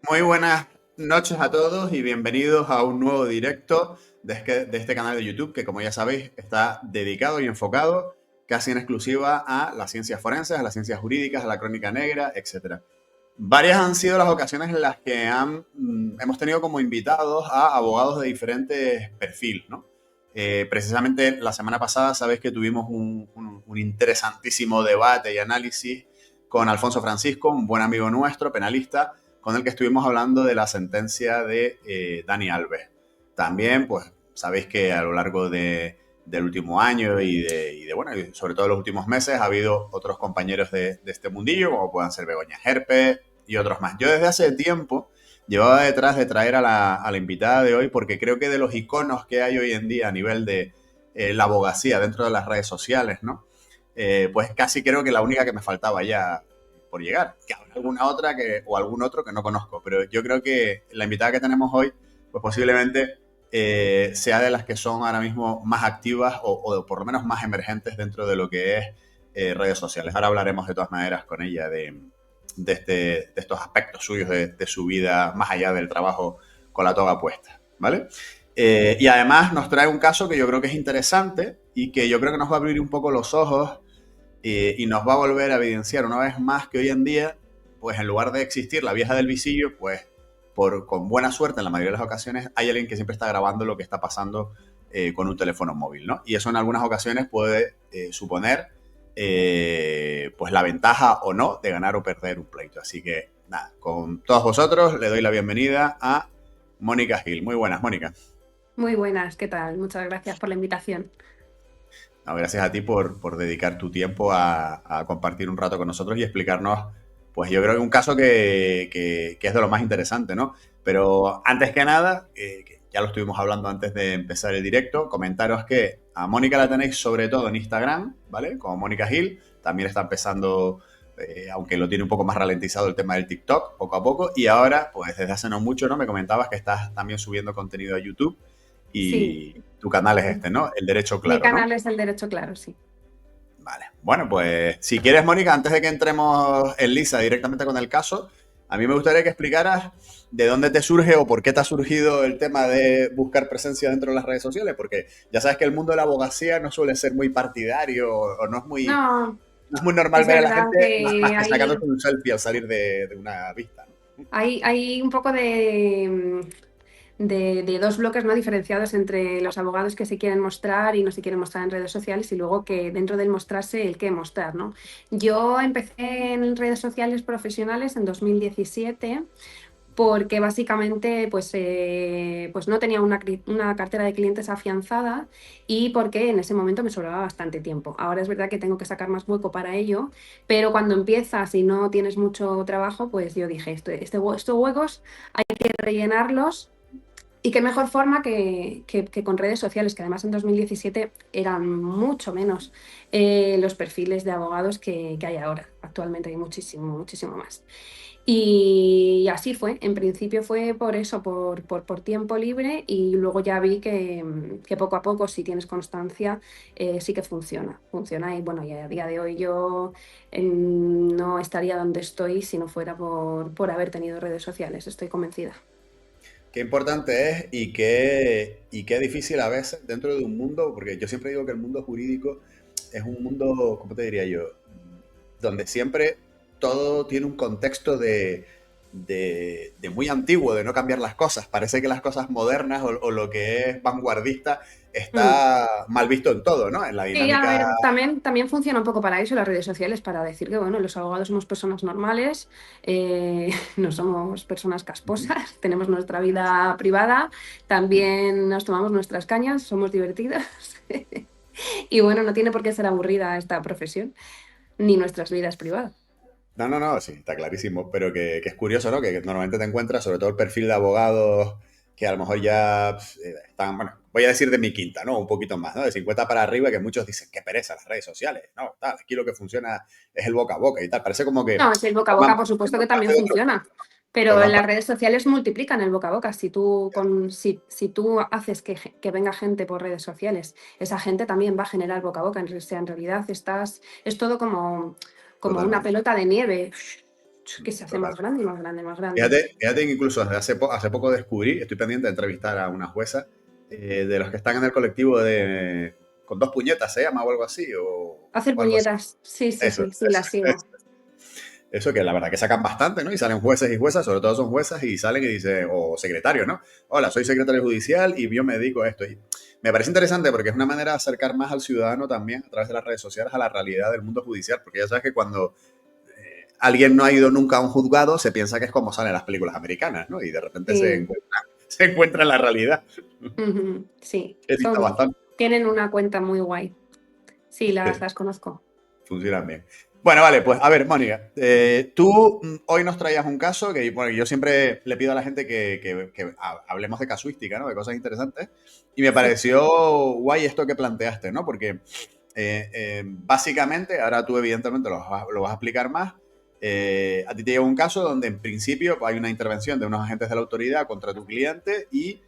Muy buenas noches a todos y bienvenidos a un nuevo directo de este canal de YouTube que, como ya sabéis, está dedicado y enfocado casi en exclusiva a las ciencias forenses, a las ciencias jurídicas, a la crónica negra, etcétera. Varias han sido las ocasiones en las que hemos tenido como invitados a abogados de diferentes perfiles, ¿no? Precisamente la semana pasada sabéis que tuvimos un interesantísimo debate y análisis con Alfonso Francisco, un buen amigo nuestro, penalista, con el que estuvimos hablando de la sentencia de Dani Alves. También, pues, sabéis que a lo largo del último año bueno, y sobre todo los últimos meses ha habido otros compañeros de este mundillo, como puedan ser Begoña Herpe y otros más. Yo desde hace tiempo llevaba detrás de traer a la invitada de hoy porque creo que de los iconos que hay hoy en día a nivel de la abogacía dentro de las redes sociales, ¿no? Pues casi creo que la única que me faltaba ya por llegar. Que habrá alguna otra o algún otro que no conozco, pero yo creo que la invitada que tenemos hoy, pues posiblemente sea de las que son ahora mismo más activas o por lo menos más emergentes dentro de lo que es redes sociales. Ahora hablaremos de todas maneras con ella de estos aspectos suyos de su vida más allá del trabajo con la toga puesta, ¿vale? Y además nos trae un caso que yo creo que es interesante y que yo creo que nos va a abrir un poco los ojos y nos va a volver a evidenciar una vez más que hoy en día, pues en lugar de existir la vieja del visillo, pues con buena suerte en la mayoría de las ocasiones hay alguien que siempre está grabando lo que está pasando con un teléfono móvil, ¿no? Y eso en algunas ocasiones puede suponer pues la ventaja o no de ganar o perder un pleito. Así que nada, con todos vosotros le doy la bienvenida a Mónica Gil. Muy buenas, Mónica. Muy buenas, ¿qué tal? Muchas gracias por la invitación. No, gracias a ti por dedicar tu tiempo a compartir un rato con nosotros y explicarnos, pues yo creo que un caso que es de lo más interesante, ¿no? Pero antes que nada, que ya lo estuvimos hablando antes de empezar el directo, comentaros que a Mónica la tenéis sobre todo en Instagram, ¿vale? Como Mónica Gil, también está empezando, aunque lo tiene un poco más ralentizado el tema del TikTok, poco a poco, y ahora, pues desde hace no mucho, ¿no? Me comentabas que estás también subiendo contenido a YouTube Sí, y tu canal es este, ¿no? El Derecho mi Claro, ¿no? canal es El Derecho Claro, sí. Vale. Bueno, pues si quieres, Mónica, antes de que entremos en lisa directamente con el caso, a mí me gustaría que explicaras de dónde te surge o por qué te ha surgido el tema de buscar presencia dentro de las redes sociales, porque ya sabes que el mundo de la abogacía no suele ser muy partidario o No, no es muy normal es ver a la verdad gente más que que sacándose un selfie al salir de una vista, ¿no? hay un poco de dos bloques no diferenciados entre los abogados que se quieren mostrar y no se quieren mostrar en redes sociales y luego que dentro del mostrarse el qué mostrar, ¿no? Yo empecé en redes sociales profesionales en 2017 porque básicamente pues no tenía una cartera de clientes afianzada y porque en ese momento me sobraba bastante tiempo. Ahora es verdad que tengo que sacar más hueco para ello, pero cuando empiezas y no tienes mucho trabajo, pues yo dije, estos huecos hay que rellenarlos. Y qué mejor forma que con redes sociales, que además en 2017 eran mucho menos los perfiles de abogados que hay ahora. Actualmente hay muchísimo, muchísimo más. Y así fue, en principio fue por eso, por tiempo libre y luego ya vi que poco a poco, si tienes constancia, sí que funciona, funciona y bueno, y a día de hoy yo no estaría donde estoy si no fuera por haber tenido redes sociales, estoy convencida. Qué importante es y qué difícil a veces dentro de un mundo, porque yo siempre digo que el mundo jurídico es un mundo, ¿cómo te diría yo? Donde siempre todo tiene un contexto de muy antiguo, de no cambiar las cosas. Parece que las cosas modernas o lo que es vanguardista Mm. está mal visto en todo, ¿no? En la Sí, a dinámica. ver, también funciona un poco para eso las redes sociales, para decir que, bueno, los abogados somos personas normales, no somos personas casposas, tenemos nuestra vida privada, también nos tomamos nuestras cañas, somos divertidos y bueno, no tiene por qué ser aburrida esta profesión, ni nuestras vidas privadas. No, no, no, sí, está clarísimo, pero que es curioso, ¿no? Que normalmente te encuentras, sobre todo el perfil de abogados que a lo mejor ya están, bueno, voy a decir de mi quinta, ¿no? Un poquito más, ¿no? De 50 para arriba, que muchos dicen, qué pereza las redes sociales, no, tal, aquí lo que funciona es el boca a boca y tal. Parece como No, que es el boca a boca, forman, por supuesto que forman también parte de otro funciona, mundo, pero forman las parte. redes sociales multiplican el boca a boca. Si tú haces que venga gente por redes sociales, esa gente también va a generar boca a boca. En realidad es todo como una Totalmente. pelota de nieve. que se hace Total. más grande y más grande, más grande. Fíjate que incluso desde hace poco descubrí, estoy pendiente de entrevistar a una jueza, de los que están en el colectivo de con dos puñetas, ¿se llama o algo así? Hacer O algo así. puñetas, sí, sí, Eso, sí, sí, la sigo. eso que la verdad que sacan bastante, ¿no? Y salen jueces y juezas, sobre todo son juezas, y salen y dicen, o secretarios, ¿no? Hola, soy secretario judicial y yo me dedico a esto. Y me parece interesante porque es una manera de acercar más al ciudadano también a través de las redes sociales a la realidad del mundo judicial, porque ya sabes que cuando alguien no ha ido nunca a un juzgado, se piensa que es como salen las películas americanas, ¿no? Y de repente Sí, se encuentra en la realidad. ujú, sí, He visto bastante. tienen una cuenta muy guay. Sí, las conozco. Funcionan bien. Bueno, vale, pues a ver, Mónica, tú hoy nos traías un caso que bueno, yo siempre le pido a la gente que hablemos de casuística, ¿no? De cosas interesantes. Y me Sí. pareció guay esto que planteaste, ¿no? Porque básicamente, ahora tú evidentemente lo vas a explicar más, a ti te llega un caso donde en principio hay una intervención de unos agentes de la autoridad contra tu cliente y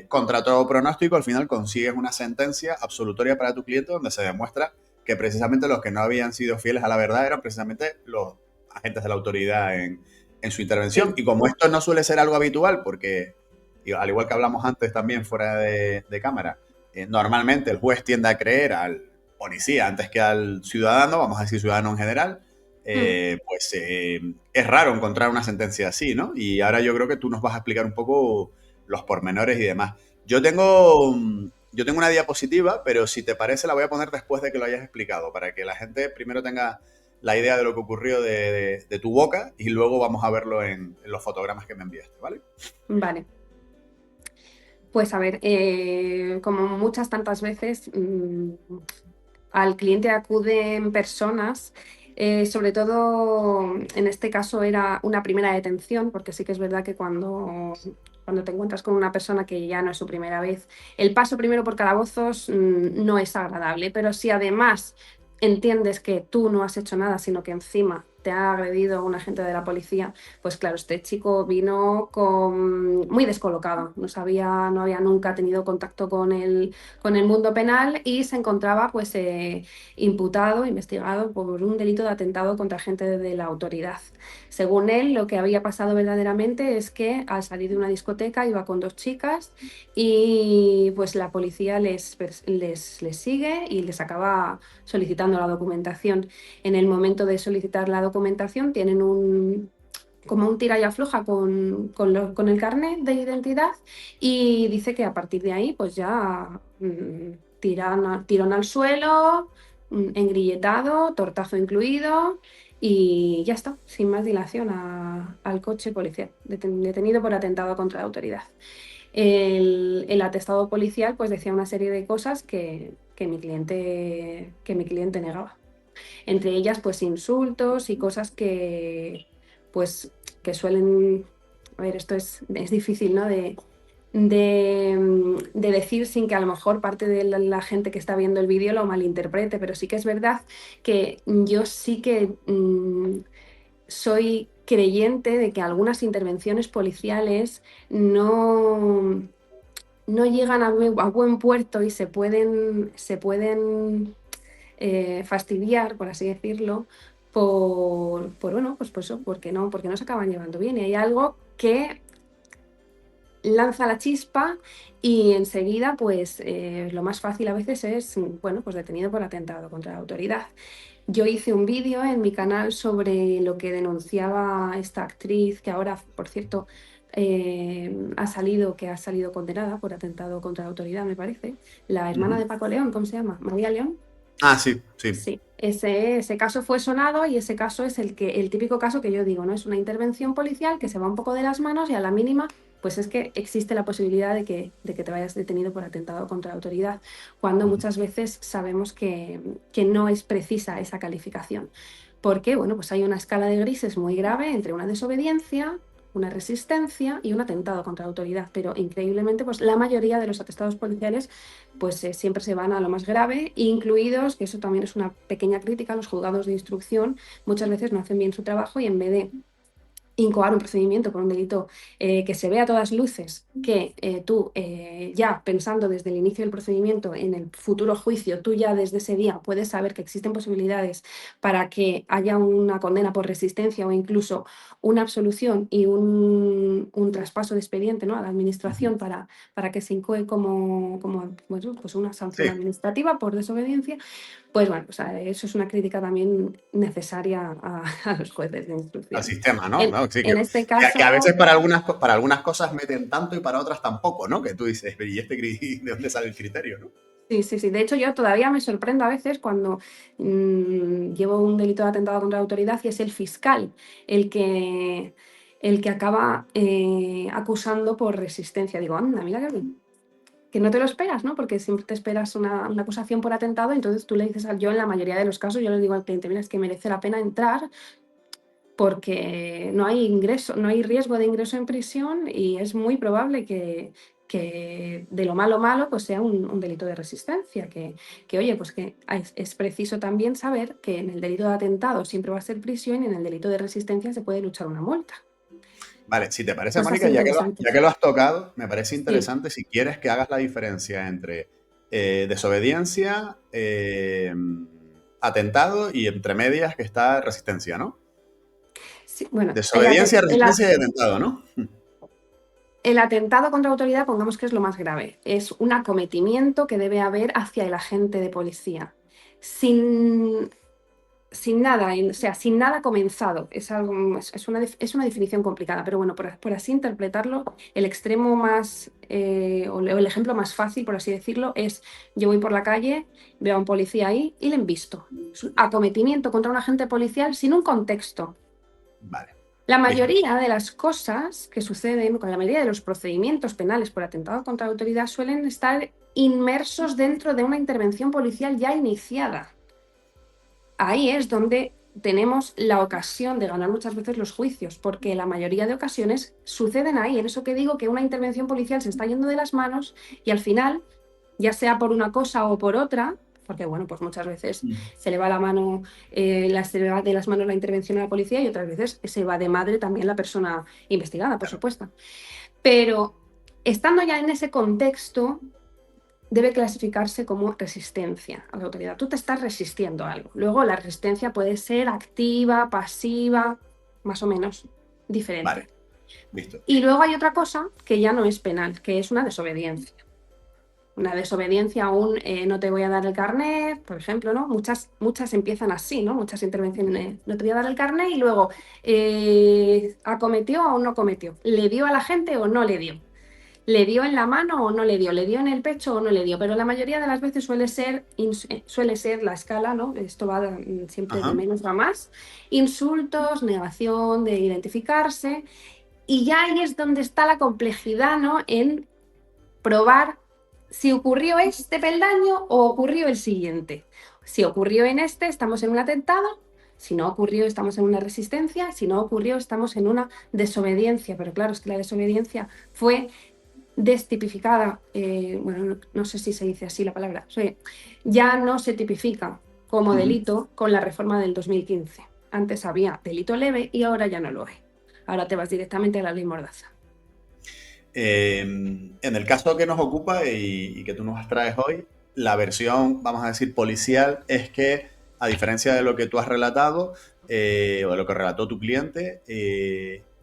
contra todo pronóstico al final consigues una sentencia absolutoria para tu cliente donde se demuestra que precisamente los que no habían sido fieles a la verdad eran precisamente los agentes de la autoridad en su intervención. Sí. Y como esto no suele ser algo habitual, porque al igual que hablamos antes también fuera de cámara, normalmente el juez tiende a creer al policía antes que al ciudadano, vamos a decir ciudadano en general, Mm. es raro encontrar una sentencia así, ¿no? Y ahora yo creo que tú nos vas a explicar un poco los pormenores y demás. Yo tengo una diapositiva, pero si te parece la voy a poner después de que lo hayas explicado, para que la gente primero tenga la idea de lo que ocurrió de tu boca y luego vamos a verlo en los fotogramas que me enviaste, ¿vale? Vale. Pues a ver, como muchas tantas veces, al cliente acuden personas, sobre todo en este caso era una primera detención, porque sí que es verdad que cuando te encuentras con una persona que ya no es su primera vez, el paso primero por calabozos no es agradable, pero si además entiendes que tú no has hecho nada, sino que encima te ha agredido un agente de la policía, pues claro, este chico vino muy descolocado, no había nunca tenido contacto con el mundo penal y se encontraba pues imputado, investigado por un delito de atentado contra agente de la autoridad. Según él, lo que había pasado verdaderamente es que al salir de una discoteca iba con dos chicas y pues la policía les sigue y les acaba solicitando la documentación. En el momento de solicitar la documentación tienen como un tira y afloja con el carnet de identidad y dice que a partir de ahí pues ya tirón al suelo, engrilletado, tortazo incluido y ya está, sin más dilación al coche policial, detenido por atentado contra la autoridad. El atestado policial pues decía una serie de cosas que mi cliente negaba. Entre ellas, pues insultos y cosas pues, que suelen, a ver, esto es difícil, ¿no? De decir sin que a lo mejor parte de la gente que está viendo el vídeo lo malinterprete, pero sí que es verdad que yo sí que soy creyente de que algunas intervenciones policiales no llegan a buen puerto y se pueden fastidiar, por así decirlo, bueno, pues eso, porque no se acaban llevando bien. Y hay algo que lanza la chispa y enseguida, pues lo más fácil a veces es, bueno, pues detenido por atentado contra la autoridad. Yo hice un vídeo en mi canal sobre lo que denunciaba esta actriz, que ahora, por cierto, ha salido condenada por atentado contra la autoridad, me parece. La hermana Ujú. de Paco León, ¿cómo se llama? María León. Ah, sí, sí. Sí, ese caso fue sonado y ese caso es el típico caso que yo digo, ¿no? Es una intervención policial que se va un poco de las manos y a la mínima, pues es que existe la posibilidad de que te vayas detenido por atentado contra la autoridad, cuando Ujú. muchas veces sabemos que no es precisa esa calificación. Porque, bueno, pues hay una escala de grises muy grave entre una desobediencia, una resistencia y un atentado contra la autoridad, pero increíblemente, pues la mayoría de los atestados policiales pues siempre se van a lo más grave, incluidos, que eso también es una pequeña crítica, los juzgados de instrucción muchas veces no hacen bien su trabajo y en vez de incoar un procedimiento por un delito que se vea a todas luces, que tú ya pensando desde el inicio del procedimiento en el futuro juicio, tú ya desde ese día puedes saber que existen posibilidades para que haya una condena por resistencia o incluso una absolución y un traspaso de expediente, ¿no?, a la Ujú. administración para que se incoe como, bueno, pues una Sí, sanción administrativa por desobediencia. Pues bueno, o sea, eso es una crítica también necesaria a los jueces de al instrucción. sistema, ¿no? En, ¿No? Sí, en este que a veces caso, para algunas cosas meten tanto y para otras tampoco, ¿no? Que tú dices, ¿y de dónde sale el criterio, no? sí, sí, sí. De hecho, yo todavía me sorprendo a veces cuando llevo un delito de atentado contra la autoridad y es el fiscal el que, el que acaba acusando por resistencia. Digo, anda, mira qué bien. Que no te lo esperas, ¿no? Porque siempre te esperas una acusación por atentado, entonces tú le dices yo en la mayoría de los casos, yo le digo al cliente, mira, es que merece la pena entrar porque no hay ingreso, no hay riesgo de ingreso en prisión y es muy probable que de lo malo malo pues sea un delito de resistencia, que oye, pues que es preciso también saber que en el delito de atentado siempre va a ser prisión y en el delito de resistencia se puede luchar una multa. Vale, si te parece, Cosas Mónica, ya interesantes. que lo has tocado, me parece Sí. interesante si quieres que hagas la diferencia entre desobediencia, atentado y entre medias que está resistencia, ¿no? Sí, bueno, Desobediencia, resistencia y atentado, ¿no? el atentado contra la autoridad, pongamos que es lo más grave. Es un acometimiento que debe haber hacia el agente de policía. Sin, sin nada, o sea, sin nada comenzado. Es, algo, es una definición complicada, pero bueno, por así interpretarlo, el extremo más, o el ejemplo más fácil, por así decirlo, es yo voy por la calle, veo a un policía ahí y le embisto. Es un acometimiento contra un agente policial sin un contexto. Vale, La listo. mayoría de las cosas que suceden, con la mayoría de los procedimientos penales por atentado contra la autoridad suelen estar inmersos dentro de una intervención policial ya iniciada. Ahí es donde tenemos la ocasión de ganar muchas veces los juicios, porque la mayoría de ocasiones suceden ahí. En eso que digo que una intervención policial se está yendo de las manos y al final, ya sea por una cosa o por otra, porque bueno, pues muchas veces Mm. se le va la mano, se le va de las manos la intervención a la policía y otras veces se va de madre también la persona investigada, por Claro. supuesto. Pero estando ya en ese contexto, debe clasificarse como resistencia a la autoridad. Tú te estás resistiendo a algo. Luego la resistencia puede ser activa, pasiva, más o menos Vale, diferente. listo. Y luego hay otra cosa que ya no es penal, que es una desobediencia. Una desobediencia a un no te voy a dar el carnet, por ejemplo, ¿no? Muchas empiezan así, ¿no? Muchas intervenciones, no te voy a dar el carnet y luego acometió o no cometió, le dio a la gente o no le dio. ¿Le dio en la mano o no le dio? ¿Le dio en el pecho o no le dio? Pero la mayoría de las veces suele ser la escala, ¿no? Esto va siempre de Ajá. menos a más. Insultos, negación de identificarse. Y ya ahí es donde está la complejidad, ¿no? En probar si ocurrió este peldaño o ocurrió el siguiente. Si ocurrió en este, estamos en un atentado. Si no ocurrió, estamos en una resistencia. Si no ocurrió, estamos en una desobediencia. Pero claro, es que la desobediencia fue destipificada, bueno, no sé si se dice así la palabra, ya no se tipifica como Ujú. delito con la reforma del 2015. Antes había delito leve y ahora ya no lo es. Ahora te vas directamente a la ley Mordaza. En el caso que nos ocupa y que tú nos traes hoy, la versión, vamos a decir, policial es que, a diferencia de lo que tú has relatado, o de lo que relató tu cliente,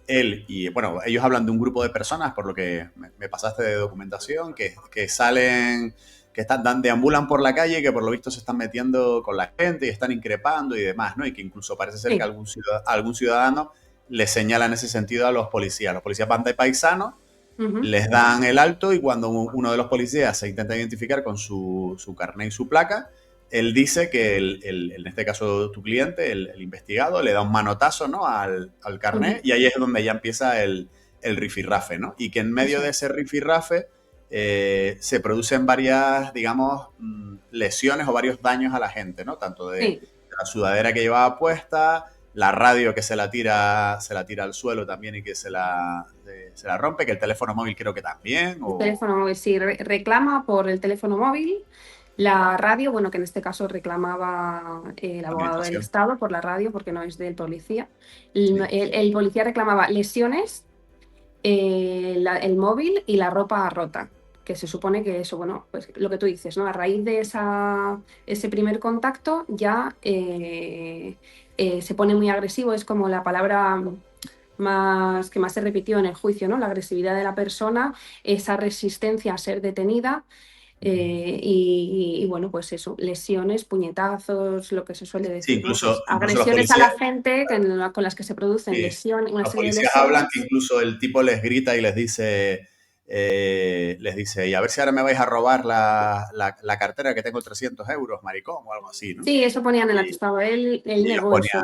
él y, bueno, ellos hablan de un grupo de personas, por lo que me pasaste de documentación, que salen, que deambulan por la calle, que por lo visto se están metiendo con la gente y están increpando y demás, ¿no? Y que incluso parece ser que Sí. algún ciudadano le señala en ese sentido a los policías. Los policías van de paisanos, Ujú. les dan el alto y cuando uno de los policías se intenta identificar con su carnet y su placa, él dice que en este caso tu cliente, el investigado, le da un manotazo, ¿no?, al carnet Ujú. y ahí es donde ya empieza el rifirrafe, ¿no? Y que en medio Eso de es. ese rifirrafe se producen varias, digamos, lesiones o varios daños a la gente, ¿no? Tanto de Sí. la sudadera que llevaba puesta, la radio que se la tira al suelo también y que se la rompe, que el teléfono móvil creo que también, El o... teléfono móvil, sí, reclama por el teléfono móvil, La radio, bueno, que en este caso reclamaba el abogado del Habilitación. Estado por la radio, porque no es del policía. Sí. El policía reclamaba lesiones, el móvil y la ropa rota, que se supone que eso, bueno, pues lo que tú dices, ¿no? A raíz de ese primer contacto ya se pone muy agresivo, es como la palabra que más se repitió en el juicio, ¿no? La agresividad de la persona, esa resistencia a ser detenida. Bueno, pues eso, lesiones, puñetazos, lo que se suele Sí, decir, ¿no? Pues incluso los agresiones a policías, la gente con las que se producen sí, lesiones, una los serie de policías hablan que lesiones. incluso el tipo les grita y les dice, y a ver si ahora me vais a robar la cartera que tengo 300 euros, maricón, o algo así, ¿no? Sí, eso ponían en el Y, atestado. Él y negó eso.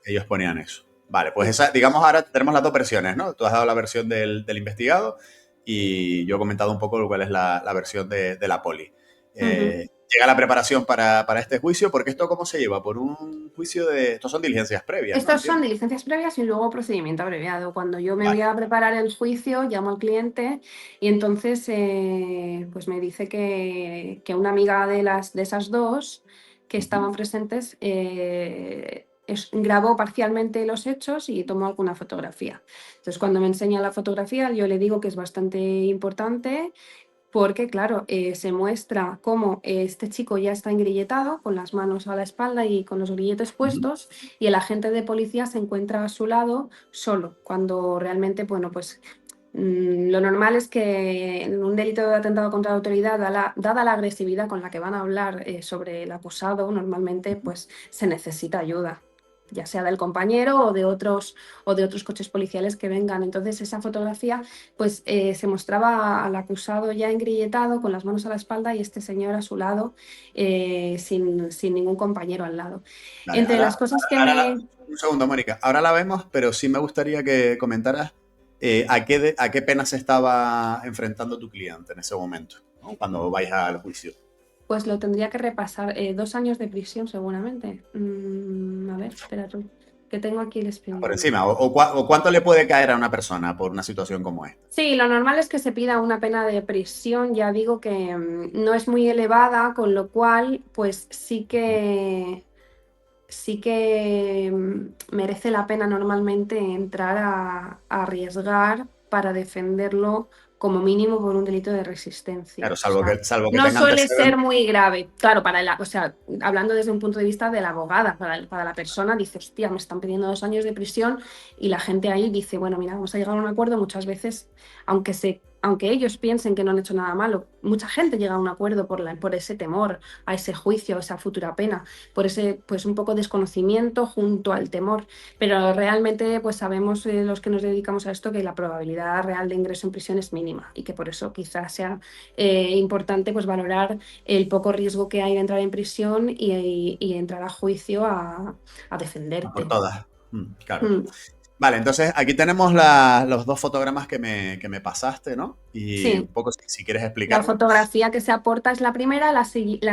ellos ponían eso. Vale, pues Sí. esa, digamos, ahora tenemos las dos versiones, ¿no? Tú has dado la versión del investigado y yo he comentado un poco cuál es la versión de la poli. Ujú. Llega la preparación para este juicio, porque esto cómo se lleva, por un juicio de... Estos son diligencias previas, ¿no? Estos son Entiendo. diligencias previas y luego procedimiento abreviado. Cuando yo me voy Vale. a preparar el juicio, llamo al cliente y entonces pues me dice que una amiga de esas dos que Ujú. estaban presentes grabó parcialmente los hechos y tomó alguna fotografía. Entonces, cuando me enseña la fotografía, yo le digo que es bastante importante porque, claro, se muestra cómo este chico ya está engrilletado, con las manos a la espalda y con los grilletes Ujú. puestos, y el agente de policía se encuentra a su lado solo, cuando realmente, bueno, pues lo normal es que en un delito de atentado contra la autoridad, dada la agresividad con la que van a hablar sobre el acusado, normalmente pues se necesita ayuda, ya sea del compañero o de otros coches policiales que vengan. Entonces esa fotografía pues se mostraba al acusado ya engrilletado, con las manos a la espalda y este señor a su lado, sin ningún compañero al lado. Vale, Entre las cosas que me... un segundo, Mónica. Ahora la vemos, pero sí me gustaría que comentaras a qué pena se estaba enfrentando tu cliente en ese momento, ¿no? Cuando vais al juicio. Pues lo tendría que repasar. 2 años de prisión seguramente. A ver, espera tú, que tengo aquí el Por expediente. encima, o cuánto le puede caer a una persona por una situación como esta. Sí, lo normal es que se pida una pena de prisión, ya digo que no es muy elevada, con lo cual, pues sí que merece la pena normalmente entrar a arriesgar para defenderlo como mínimo por un delito de resistencia. Claro, O sea, salvo que no tenga suele ser antecedentes. muy grave. Claro, o sea, hablando desde un punto de vista de la abogada, para la persona dice, hostia, me están pidiendo 2 años de prisión y la gente ahí dice, bueno, mira, vamos a llegar a un acuerdo. Muchas veces, aunque ellos piensen que no han hecho nada malo, mucha gente llega a un acuerdo por ese temor a ese juicio, a esa futura pena, por ese pues un poco desconocimiento junto al temor, pero realmente pues sabemos los que nos dedicamos a esto que la probabilidad real de ingreso en prisión es mínima y que por eso quizás sea importante pues valorar el poco riesgo que hay de entrar en prisión y entrar a juicio a Por defenderte. todas. Claro. Mm. Vale, entonces aquí tenemos los dos fotogramas que me pasaste, ¿no? Y un Sí. poco si quieres La explicarlo. fotografía que se aporta es la primera, la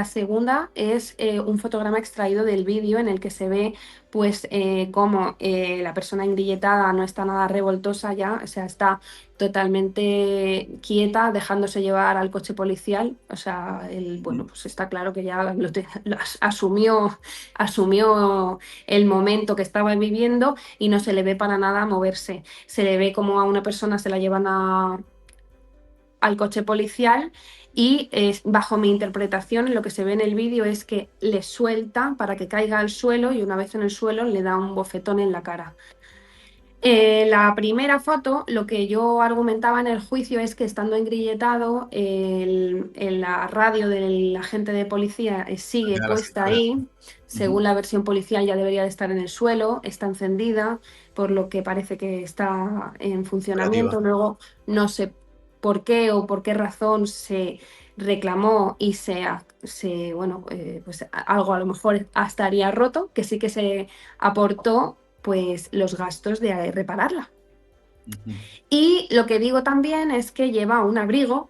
segunda es un fotograma extraído del vídeo en el que se ve pues cómo la persona engrilletada no está nada revoltosa ya, o sea, está totalmente quieta, dejándose llevar al coche policial, o sea, bueno, pues está claro que ya asumió el momento que estaba viviendo y no se le ve para nada moverse, se le ve como a una persona se la llevan al coche policial y bajo mi interpretación lo que se ve en el vídeo es que le suelta para que caiga al suelo y una vez en el suelo le da un bofetón en la cara. La primera foto, lo que yo argumentaba en el juicio es que estando engrilletado, la radio del agente de policía sigue Mira la puesta cintura. ahí. Según Ujú. la versión policial ya debería de estar en el suelo, está encendida, por lo que parece que está en Operativa. funcionamiento. Luego no sé por qué o por qué razón se reclamó y bueno, pues algo a lo mejor hasta estaría roto, que sí que se aportó pues los gastos de repararla. Ujú. Y lo que digo también es que lleva un abrigo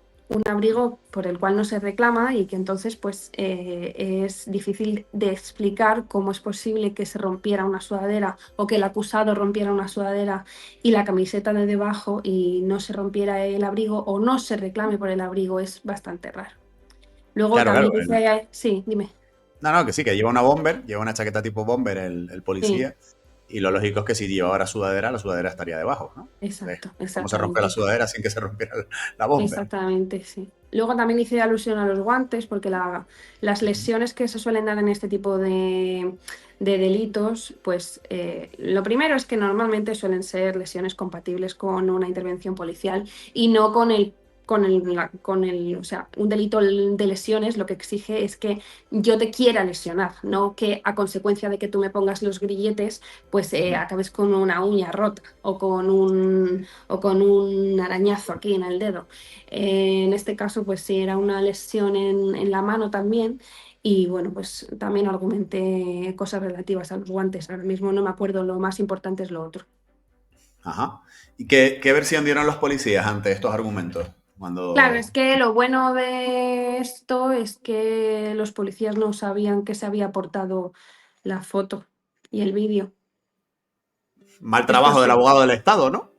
por el cual no se reclama y que entonces pues es difícil de explicar cómo es posible que se rompiera una sudadera o que el acusado rompiera una sudadera y la camiseta de debajo y no se rompiera el abrigo o no se reclame por el abrigo, es bastante raro. Luego Claro, también claro. dice, sí, dime. No, no, que sí, que lleva una bomber, lleva una chaqueta tipo bomber el Sí, policía. Y lo lógico es que si llevara sudadera, la sudadera estaría debajo, ¿no? Entonces, exacto, ¿cómo se rompe la exactamente. sudadera sin que se rompiera la bomber? Exactamente, sí. Luego también hice alusión a los guantes, porque las Ujú. lesiones que se suelen dar en este tipo de delitos, pues lo primero es que normalmente suelen ser lesiones compatibles con una intervención policial y no o sea, un delito de lesiones lo que exige es que yo te quiera lesionar, no que a consecuencia de que tú me pongas los grilletes, pues Ujú. acabes con una uña rota o con un arañazo aquí en el dedo. En este caso, pues sí, era una lesión en la mano también. Y bueno, pues también argumenté cosas relativas a los guantes. Ahora mismo no me acuerdo, lo más importante es lo otro. Ajá. ¿Y qué versión dieron los policías ante estos argumentos? Claro, es Cuando... que lo bueno de esto es que los policías no sabían que se había aportado la foto y el vídeo. Mal Esto trabajo del sí. abogado del Estado, ¿no?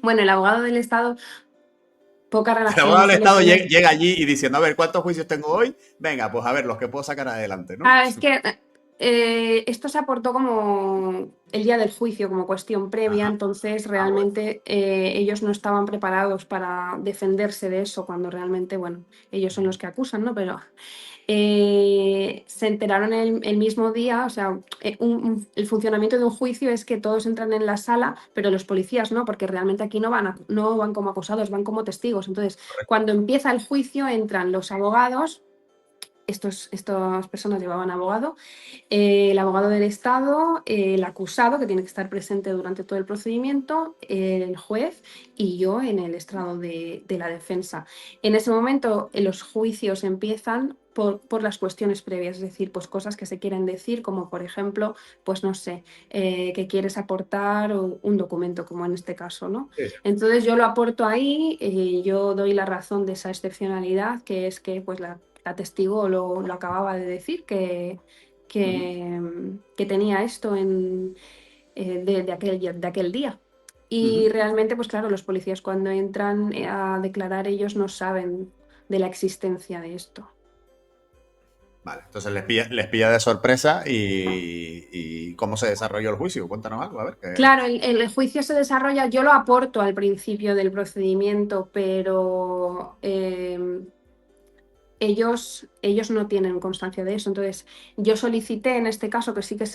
Bueno, el abogado del Estado, poca El abogado relación del suele Estado tener. llega allí y diciendo, a ver, ¿cuántos juicios tengo hoy? Venga, pues a ver, los que puedo sacar adelante, ¿no? Es que esto se aportó como el día del juicio, como cuestión previa, Ajá. entonces Ah, bueno. realmente ellos no estaban preparados para defenderse de eso, cuando realmente, bueno, ellos son los que acusan, ¿no? Pero se enteraron el mismo día, o sea, el funcionamiento de un juicio es que todos entran en la sala, pero los policías no, porque realmente aquí no van como acusados, van como testigos. Entonces, Correcto. cuando empieza el juicio, entran los abogados. Estas personas llevaban abogado, el abogado del Estado, el acusado, que tiene que estar presente durante todo el procedimiento, el juez y yo en el estrado de la defensa. En ese momento, los juicios empiezan por las cuestiones previas, es decir, pues cosas que se quieren decir, como por ejemplo, pues no sé, que quieres aportar un documento, como en este caso, ¿no? Sí, sí. Entonces yo lo aporto ahí, yo doy la razón de esa excepcionalidad, que es que pues la testigo lo acababa de decir, Ujú, que tenía esto de aquel día. Y ujú. realmente, pues claro, los policías cuando entran a declarar ellos no saben de la existencia de esto. Vale, entonces les pilla de sorpresa y cómo se desarrolló el juicio. Cuéntanos algo, a ver. Claro, el juicio se desarrolla, yo lo aporto al principio del procedimiento, pero ellos no tienen constancia de eso. Entonces, yo solicité en este caso que sí que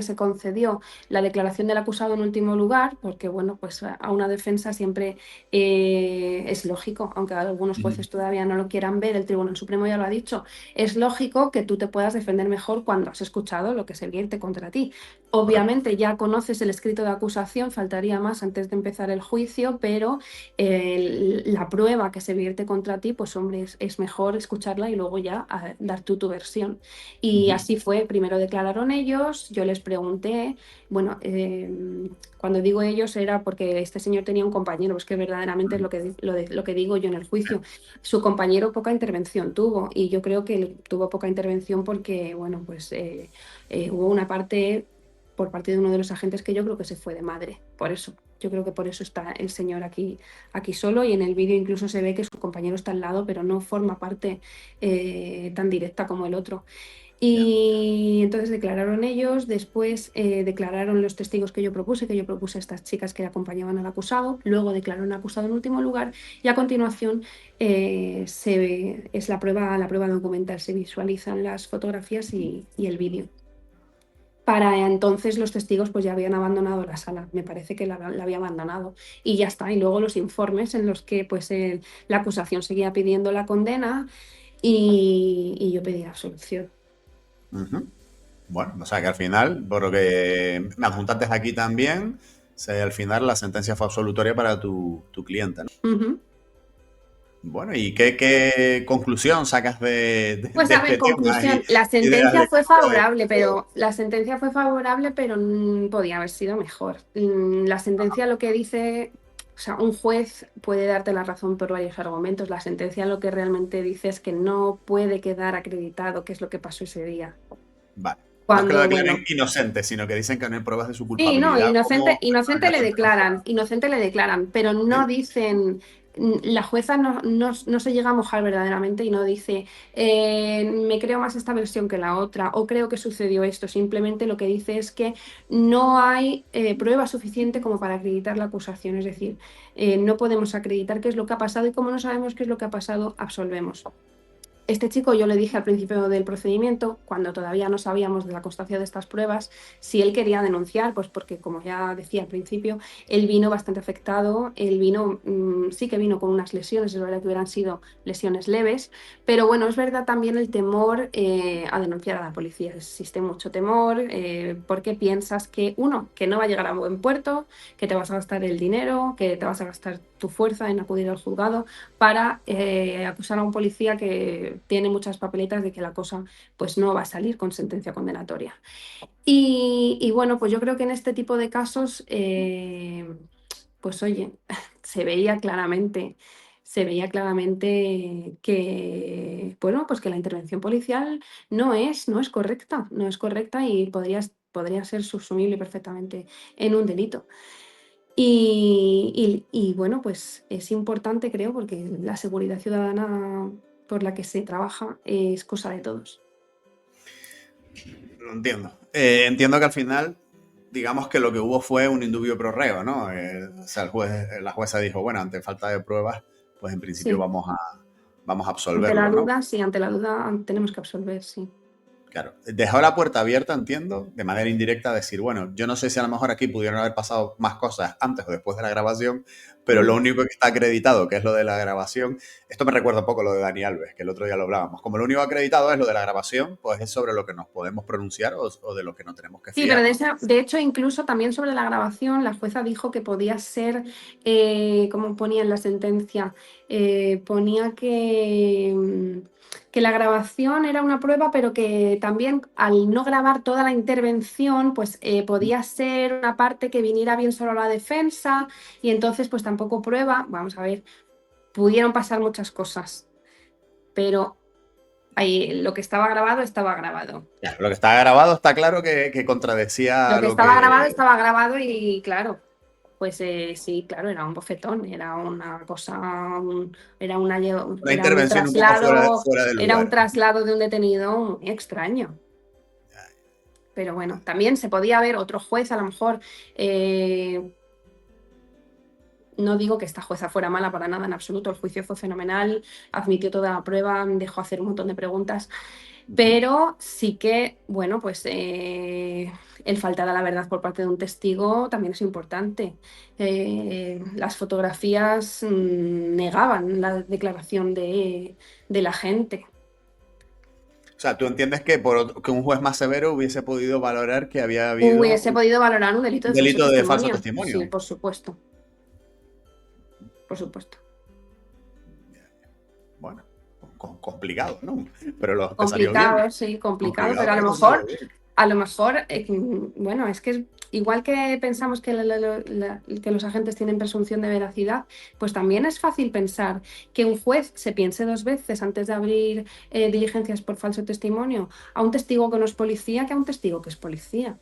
se concedió la declaración del acusado en último lugar, porque bueno, pues a una defensa siempre es lógico, aunque algunos Ujú. jueces todavía no lo quieran ver, el Tribunal Supremo ya lo ha dicho, es lógico que tú te puedas defender mejor cuando has escuchado lo que se vierte contra ti. Correcto. Obviamente ya conoces el escrito de acusación, faltaría más antes de empezar el juicio, pero la prueba que se vierte contra ti, pues hombre, es mejor escucharla y luego ya dar tú tu versión. Y Ujú. así fue, primero declararon ellos, yo les pregunté, bueno, cuando digo ellos era porque este señor tenía un compañero, pues que verdaderamente es lo que digo yo en el juicio. Su compañero poca intervención tuvo y yo creo que él tuvo poca intervención porque, bueno, pues hubo una parte por parte de uno de los agentes que yo creo que se fue de madre, por eso. Yo creo que por eso está el señor aquí solo y en el vídeo incluso se ve que su compañero está al lado, pero no forma parte tan directa como el otro. Ya. Y entonces declararon ellos, después declararon los testigos que yo propuse a estas chicas que acompañaban al acusado, luego declararon al acusado en último lugar y a continuación es la prueba documental, se visualizan las fotografías y el vídeo. Para entonces los testigos pues ya habían abandonado la sala, me parece que la había abandonado y ya está. Y luego los informes en los que pues la acusación seguía pidiendo la condena y yo pedí la absolución. Ujú. Bueno, o sea que al final, por lo que me adjuntaste aquí también, al final la sentencia fue absolutoria para tu cliente, ¿no? Ujú. Bueno, ¿y qué conclusión sacas Pues de a ver, este tema conclusión, la y de las sentencia fue lecturas de favorable, todo? pero podía haber sido mejor. La sentencia lo que dice, o sea, un juez puede darte la razón por varios argumentos. La sentencia lo que realmente dice es que no puede quedar acreditado qué es lo que pasó ese día. Vale. No es que lo Cuando, declaren bueno, inocente, sino que dicen que no hay pruebas de su sí, no, culpabilidad inocente, como inocente personas le de declaran, circunstancia. inocente le declaran, pero no ¿Sí? dicen la jueza no se llega a mojar verdaderamente y no dice me creo más esta versión que la otra o creo que sucedió esto. Simplemente lo que dice es que no hay prueba suficiente como para acreditar la acusación. Es decir, no podemos acreditar qué es lo que ha pasado y como no sabemos qué es lo que ha pasado, absolvemos. Este chico, yo le dije al principio del procedimiento, cuando todavía no sabíamos de la constancia de estas pruebas, si él quería denunciar, pues porque, como ya decía al principio, él vino bastante afectado, él vino, sí que vino con unas lesiones, es verdad que hubieran sido lesiones leves, pero bueno, es verdad también el temor a denunciar a la policía. Existe mucho temor porque piensas que, uno, que no va a llegar a buen puerto, que te vas a gastar el dinero, que te vas a gastar tu fuerza en acudir al juzgado para acusar a un policía que tiene muchas papeletas de que la cosa pues no va a salir con sentencia condenatoria. Y bueno, pues yo creo que en este tipo de casos, pues oye, se veía claramente que, bueno, pues que la intervención policial no es correcta, no es correcta y podría ser subsumible perfectamente en un delito. Y bueno, pues es importante, creo, porque la seguridad ciudadana por la que se trabaja es cosa de todos. Lo entiendo. Entiendo que al final, digamos que lo que hubo fue un indubio pro reo, ¿no? O sea, la jueza dijo, bueno, ante falta de pruebas, pues en principio Sí, vamos a ante la absolverlo, ¿no? duda, sí, ante la duda tenemos que absolver, sí. Claro, dejó la puerta abierta, entiendo, de manera indirecta, decir, bueno, yo no sé si a lo mejor aquí pudieron haber pasado más cosas antes o después de la grabación, pero lo Mm. único que está acreditado, que es lo de la grabación, esto me recuerda un poco lo de Dani Alves, que el otro día lo hablábamos. Como lo único acreditado es lo de la grabación, pues es sobre lo que nos podemos pronunciar o de lo que no tenemos que Sí, pero fiar, ¿no? de hecho, incluso también sobre la grabación, la jueza dijo que podía ser, como ponía en la sentencia, ponía que la grabación era una prueba, pero que también al no grabar toda la intervención, pues podía ser una parte que viniera bien solo a la defensa y entonces pues tampoco prueba. Vamos a ver, pudieron pasar muchas cosas, pero ahí, lo que estaba grabado estaba grabado. Claro, lo que está grabado está claro que Lo contradecía que lo que... estaba grabado y claro, pues sí, claro, era un bofetón, era una cosa, Una intervención un poco fuera de era un lugar. traslado de un detenido muy extraño. Pero bueno, también se podía ver otro juez, a lo mejor, no digo que esta jueza fuera mala para nada en absoluto, el juicio fue fenomenal, admitió toda la prueba, dejó hacer un montón de preguntas. Pero sí que, bueno, pues el faltar a la verdad por parte de un testigo también es importante. Las fotografías negaban la declaración de la gente. O sea, tú entiendes que un juez más severo hubiese podido valorar que había habido Hubiese podido valorar un delito un de falso delito de falso testimonio. testimonio. Sí, por supuesto, por supuesto. Bueno, complicado, ¿no? Pero lo que salió bien. Complicado, sí, complicado, Complicado, pero pero que salió bien. a lo mejor, bueno, es que igual que pensamos que, que los agentes tienen presunción de veracidad, pues también es fácil pensar que un juez se piense dos veces antes de abrir diligencias por falso testimonio a un testigo que no es policía que a un testigo que es policía.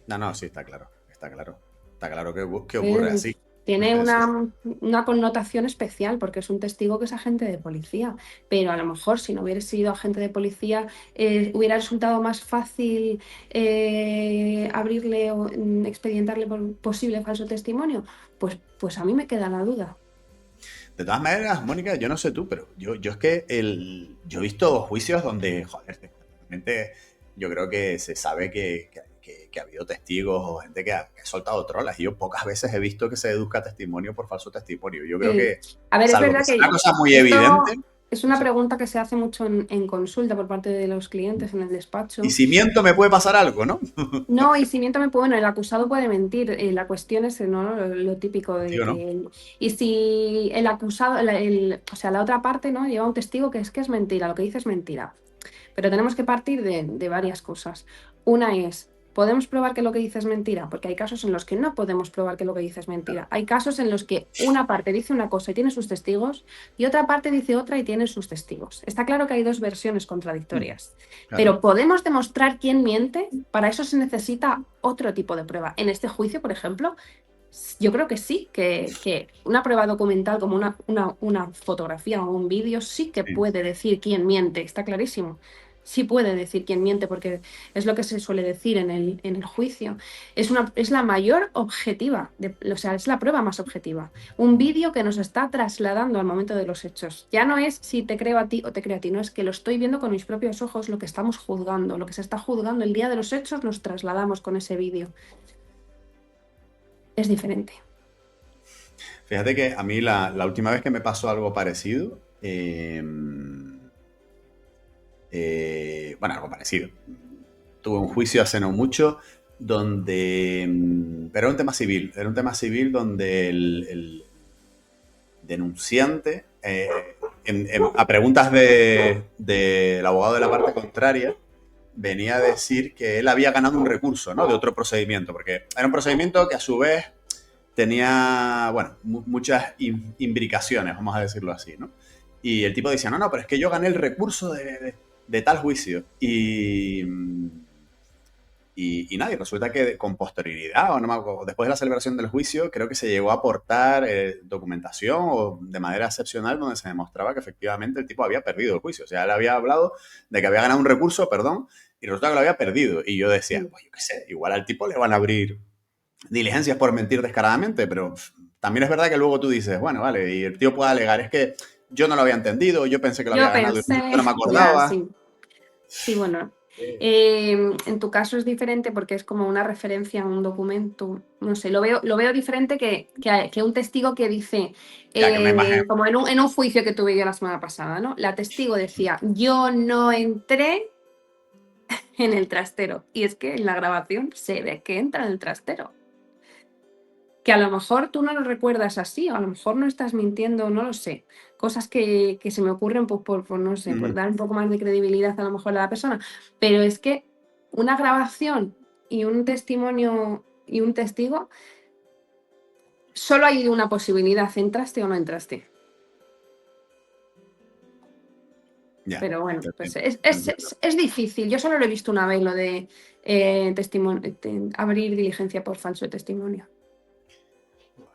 No, no, sí, está claro. Está claro. Está claro que ocurre así. Tiene Sí. una connotación especial porque es un testigo que es agente de policía, pero a lo mejor si no hubiera sido agente de policía hubiera resultado más fácil abrirle o expedientarle por posible falso testimonio. Pues a mí me queda la duda. De todas maneras, Mónica, yo no sé tú, pero yo es que yo he visto juicios donde, joder, realmente yo creo que se sabe que ha habido testigos o gente que ha soltado trolas. Y yo pocas veces he visto que se deduzca testimonio por falso testimonio. Yo creo Sí. que, A ver, es salvo que verdad sea una que cosa muy evidente, esto es no una sé. pregunta que se hace mucho en consulta por parte de los clientes en el Y despacho. si miento me puede pasar algo, ¿no? No, y si miento bueno, el acusado puede mentir. La cuestión es, ¿no? Lo típico de Digo, ¿no? que y si el acusado, o sea, la otra parte, ¿no? Lleva un testigo que es mentira, lo que dice es mentira. Pero tenemos que partir de varias cosas. Una es, ¿podemos probar que lo que dice es mentira? Porque hay casos en los que no podemos probar que lo que dice es mentira. Hay casos en los que una parte dice una cosa y tiene sus testigos y otra parte dice otra y tiene sus testigos. Está claro que hay dos versiones contradictorias. Claro. Pero ¿podemos demostrar quién miente? Para eso se necesita otro tipo de prueba. En este juicio, por ejemplo, Yo creo que sí, que una prueba documental como una fotografía o un vídeo sí que Sí. puede decir quién miente, está clarísimo. Sí puede decir quién miente, porque es lo que se suele decir en el juicio. Es la mayor objetiva, o sea, es la prueba más objetiva. Un vídeo que nos está trasladando al momento de los hechos. Ya no es si te creo a ti o te creo a ti, no es que lo estoy viendo con mis propios ojos, lo que estamos juzgando, lo que se está juzgando el día de los hechos, nos trasladamos con ese vídeo. Es diferente. Fíjate que a mí la última vez que me pasó algo parecido, bueno, algo parecido. Tuve un juicio hace no mucho donde, pero era un tema civil donde el denunciante, a preguntas del abogado de la parte contraria, venía a decir que él había ganado un recurso, ¿no? De otro procedimiento, porque era un procedimiento que a su vez tenía, bueno, muchas imbricaciones, vamos a decirlo así, ¿no? Y el tipo decía, no, no, pero es que yo gané el recurso de tal juicio. Y nada, y resulta que con posterioridad, o no me acuerdo, después de la celebración del juicio, creo que se llegó a aportar documentación o de manera excepcional donde se demostraba que efectivamente el tipo había perdido el juicio. O sea, él había hablado de que había ganado un recurso, perdón, y resulta que lo había perdido. Y yo decía, pues yo qué sé, igual al tipo le van a abrir diligencias por mentir descaradamente, pero también es verdad que luego tú dices, bueno, vale, y el tío puede alegar, es que yo no lo había entendido, yo pensé que lo había Yo ganado y pensé, no me ya, acordaba. sí, sí, bueno. En tu caso es diferente porque es como una referencia a un documento, no sé, lo veo diferente que un testigo que dice, Ya que una imagen. como en un juicio que tuve yo la semana pasada, ¿no? La testigo decía, yo no entré en el trastero, y es que en la grabación se ve que entra en el trastero. Que a lo mejor tú no lo recuerdas así, o a lo mejor no estás mintiendo, no lo sé. Cosas que se me ocurren pues, por, no sé, por dar un poco más de credibilidad a lo mejor a la persona. Pero es que una grabación y un testimonio y un testigo, solo hay una posibilidad, ¿entraste o no entraste? Ya, Pero bueno, te pues entiendo, te entiendo. es difícil. Yo solo lo he visto una vez, lo de abrir diligencia por falso testimonio.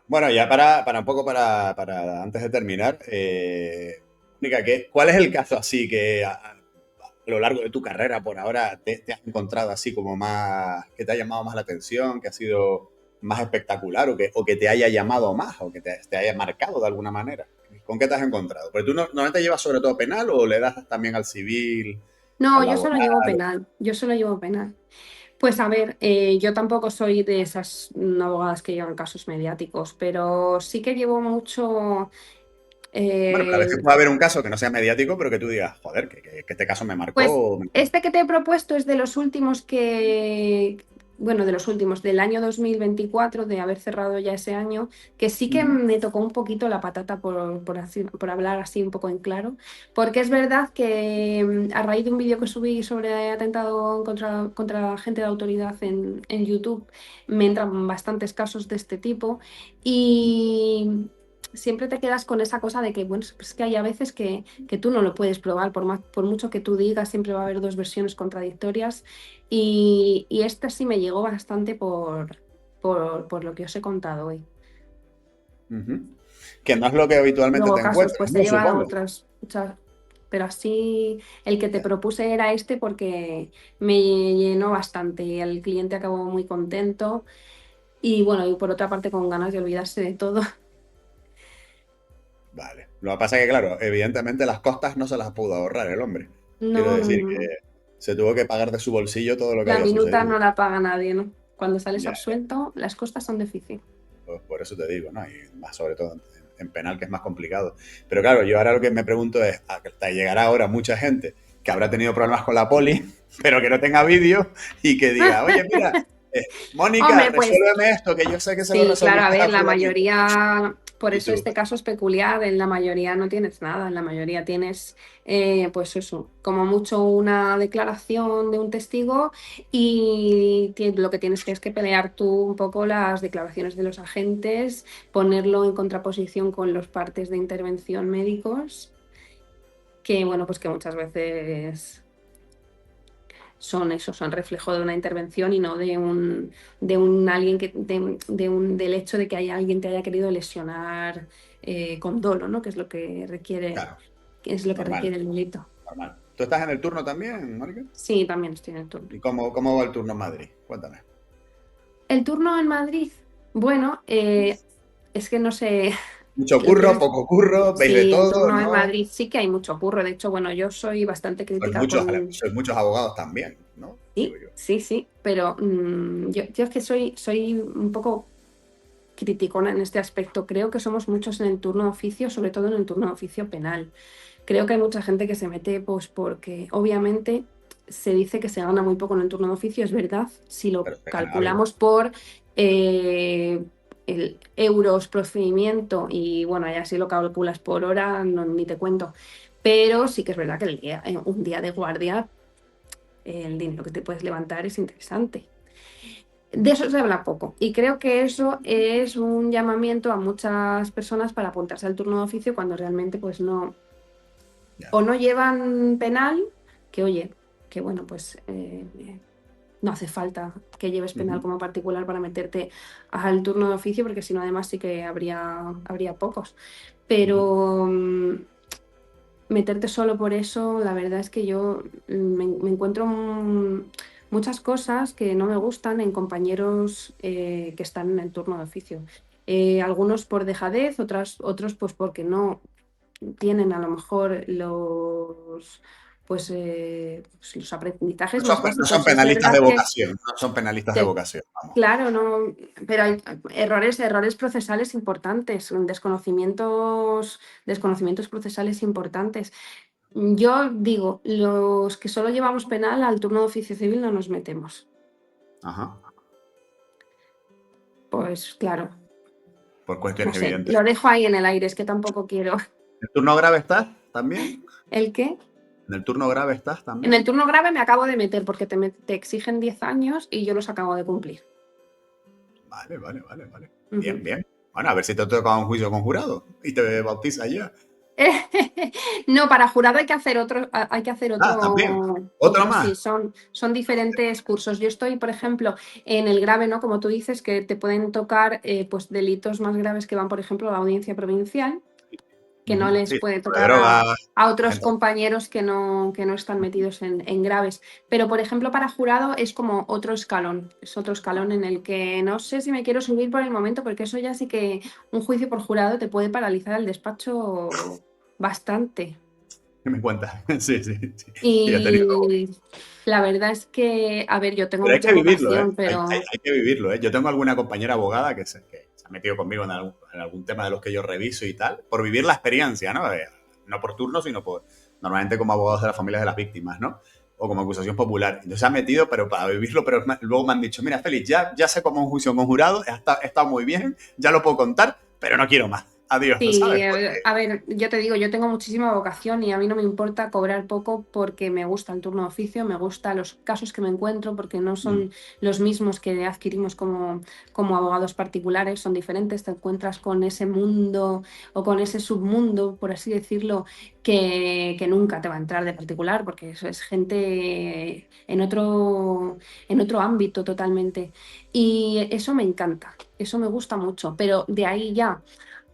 Bueno, ya para un poco para antes de terminar, Mónica, ¿cuál es el caso así que a lo largo de tu carrera por ahora te has encontrado así como más, que te ha llamado más la atención, que ha sido más espectacular o que te haya llamado más o que te haya marcado de alguna manera? ¿Con qué te has encontrado? Porque tú no te llevas sobre todo penal o le das también al civil, No, al yo solo laboral. llevo penal. Yo solo llevo penal. Pues a ver, yo tampoco soy de esas abogadas que llevan casos mediáticos, pero sí que llevo mucho. Bueno, pero a eh, veces puede haber un caso que no sea mediático, pero que tú digas, joder, que este caso me pues marcó. este que te he propuesto es de los últimos bueno, de los últimos, del año 2024, de haber cerrado ya ese año, que sí que Ujú. me tocó un poquito la patata por hablar así un poco en claro, porque es verdad que a raíz de un vídeo que subí sobre atentado contra gente de autoridad en YouTube, me entran bastantes casos de este tipo y siempre te quedas con esa cosa de que, bueno, es que hay a veces que tú no lo puedes probar, por mucho que tú digas, siempre va a haber dos versiones contradictorias y esta sí me llegó bastante por lo que os he contado hoy. Ujú. Que no es lo que habitualmente Luego te casos, encuentras, pues ¿no? he llevado Supongo. otras, muchas, pero así el que te Ya. propuse era este porque me llenó bastante. El cliente acabó muy contento y bueno, y por otra parte con ganas de olvidarse de todo. Vale. Lo que pasa es que, claro, evidentemente las costas no se las pudo ahorrar el hombre. Quiero No, no, decir no, que no. se tuvo que pagar de su bolsillo todo lo que La había minuta sucedido. no la paga nadie, ¿no? Cuando sales Ya, absuelto, las costas son difíciles. pues por eso te digo, ¿no? Y más sobre todo en penal, que es más complicado. Pero claro, yo ahora lo que me pregunto es, hasta llegará ahora mucha gente que habrá tenido problemas con la poli, pero que no tenga vídeo y que diga, oye, mira, Mónica, Hombre, pues resuélveme esto, que yo sé que se lo sí, claro, a resolviste ver, a la fulanito. mayoría, por Y eso tú, este caso es peculiar, en la mayoría no tienes nada, en la mayoría tienes, pues eso, como mucho una declaración de un testigo y lo que tienes que es que pelear tú un poco las declaraciones de los agentes, ponerlo en contraposición con los partes de intervención médicos, que bueno, pues que muchas veces son eso, son reflejo de una intervención y no de un alguien del hecho de que haya alguien te haya querido lesionar con dolo, ¿no? Claro, Que es lo que normal, requiere el delito. normal. ¿Tú estás en el turno también, Mónica? Sí, también estoy en el turno. ¿Y cómo va el turno en Madrid? Cuéntame. El turno en Madrid, bueno, es que no sé, ¿Mucho lo curro, tienes. poco curro? ¿Veis de Sí, el todo? turno en ¿No? Madrid sí que hay mucho curro. De hecho, bueno, yo soy bastante crítica con. Sois muchos abogados también, ¿no? Digo Sí, yo. sí, sí, pero yo es que soy un poco criticona en este aspecto. Creo que somos muchos en el turno de oficio, sobre todo en el turno de oficio penal. Creo que hay mucha gente que se mete, pues porque obviamente se dice que se gana muy poco en el turno de oficio, es verdad, si lo Pero se gana algo. calculamos por eh, el euros procedimiento y bueno, ya si lo calculas por hora, ni te cuento. Pero sí que es verdad que un día de guardia, el dinero que te puedes levantar es interesante. De eso se habla poco y creo que eso es un llamamiento a muchas personas para apuntarse al turno de oficio cuando realmente pues no, Ya. o no llevan penal, que oye, que bueno, pues no hace falta que lleves penal Ujú. como particular para meterte al turno de oficio, porque si no además sí que habría pocos. Ujú. Pero meterte solo por eso, la verdad es que yo me encuentro muchas cosas que no me gustan en compañeros que están en el turno de oficio. Algunos por dejadez, otros pues porque no tienen a lo mejor pues los aprendizajes más No son básicos. Es penalistas de verdad que vocación, no son penalistas de te- vocación, vamos. claro, no, pero hay errores procesales importantes, desconocimientos procesales importantes. Yo digo, los que solo llevamos penal al turno de oficio civil no nos metemos. Ajá. Pues claro, Por no cuestiones sé, evidentes. lo dejo ahí en el aire, es que tampoco quiero. ¿En el turno grave estás también? ¿El qué? ¿En el turno grave estás En el también? turno grave me acabo de meter porque te exigen 10 años y yo los acabo de cumplir. Vale, vale, vale, vale. Bien, Ujú. bien. Bueno, a ver si te toca un juicio con jurado y te bautiza ya. No, para jurado hay que hacer Ah, también. Otro otro, más. sí, son diferentes cursos. Yo estoy, por ejemplo, en el grave, ¿no? Como tú dices, que te pueden tocar pues delitos más graves que van, por ejemplo, a la audiencia provincial, que no Ujú. les Sí, puede de tocar droga, a otros agente. compañeros que no están metidos en graves. Pero, por ejemplo, para jurado es como otro escalón, es otro escalón en el que no sé si me quiero subir por el momento, porque eso ya sí que un juicio por jurado te puede paralizar el despacho bastante. ¿Qué me cuentas? Sí, sí, sí. Sí, he tenido. Y la verdad es que, a ver, yo tengo Pero hay mucha que vivirlo, ¿eh? vocación, pero Hay que vivirlo, ¿eh? Yo tengo alguna compañera abogada que se ha metido conmigo en algún tema de los que yo reviso y tal, por vivir la experiencia, ¿no? No por turno, sino por normalmente como abogados de las familias de las víctimas, ¿no? O como acusación popular. Entonces se ha metido, pero para vivirlo, pero luego me han dicho, mira, Félix, ya sé cómo es un juicio con jurado, he estado muy bien, ya lo puedo contar, pero no quiero más. Adiós, sí, ¿sabes? Porque a ver, yo te digo, yo tengo muchísima vocación y a mí no me importa cobrar poco porque me gusta el turno de oficio, me gustan los casos que me encuentro porque no mm, son los mismos que adquirimos como abogados particulares, son diferentes, te encuentras con ese mundo o con ese submundo, por así decirlo, que nunca te va a entrar de particular porque eso es gente en otro ámbito totalmente. Y eso me encanta, eso me gusta mucho, pero de ahí ya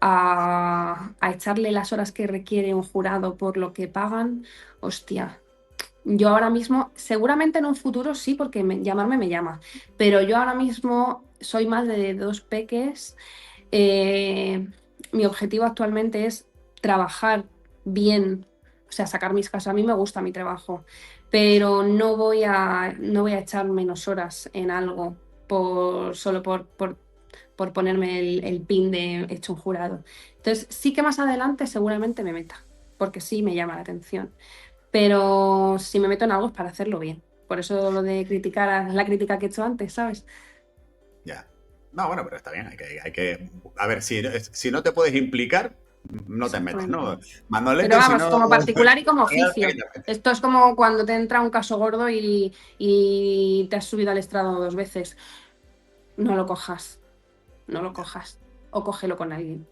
a echarle las horas que requiere un jurado por lo que pagan, hostia. Yo ahora mismo, seguramente en un futuro sí, porque llamarme me llama, pero yo ahora mismo soy madre de dos peques. eh, Mi objetivo actualmente es trabajar bien, o sea, sacar mis casos. A mí me gusta mi trabajo, pero no voy a echar menos horas en algo solo por ponerme el pin de hecho un jurado. Entonces, sí que más adelante seguramente me meta, porque sí me llama la atención. Pero si me meto en algo es para hacerlo bien. Por eso lo de criticar la crítica que he hecho antes, ¿sabes? ya. No, bueno, pero está bien, a ver, si no te puedes implicar, no te metes, Exactamente. ¿no? Pero Manolete, si vamos, no, como particular y como ¿para qué oficio. te metes? Esto es como cuando te entra un caso gordo y te has subido al estrado 2 veces. No lo cojas, no lo Ya, cojas. O cógelo con alguien.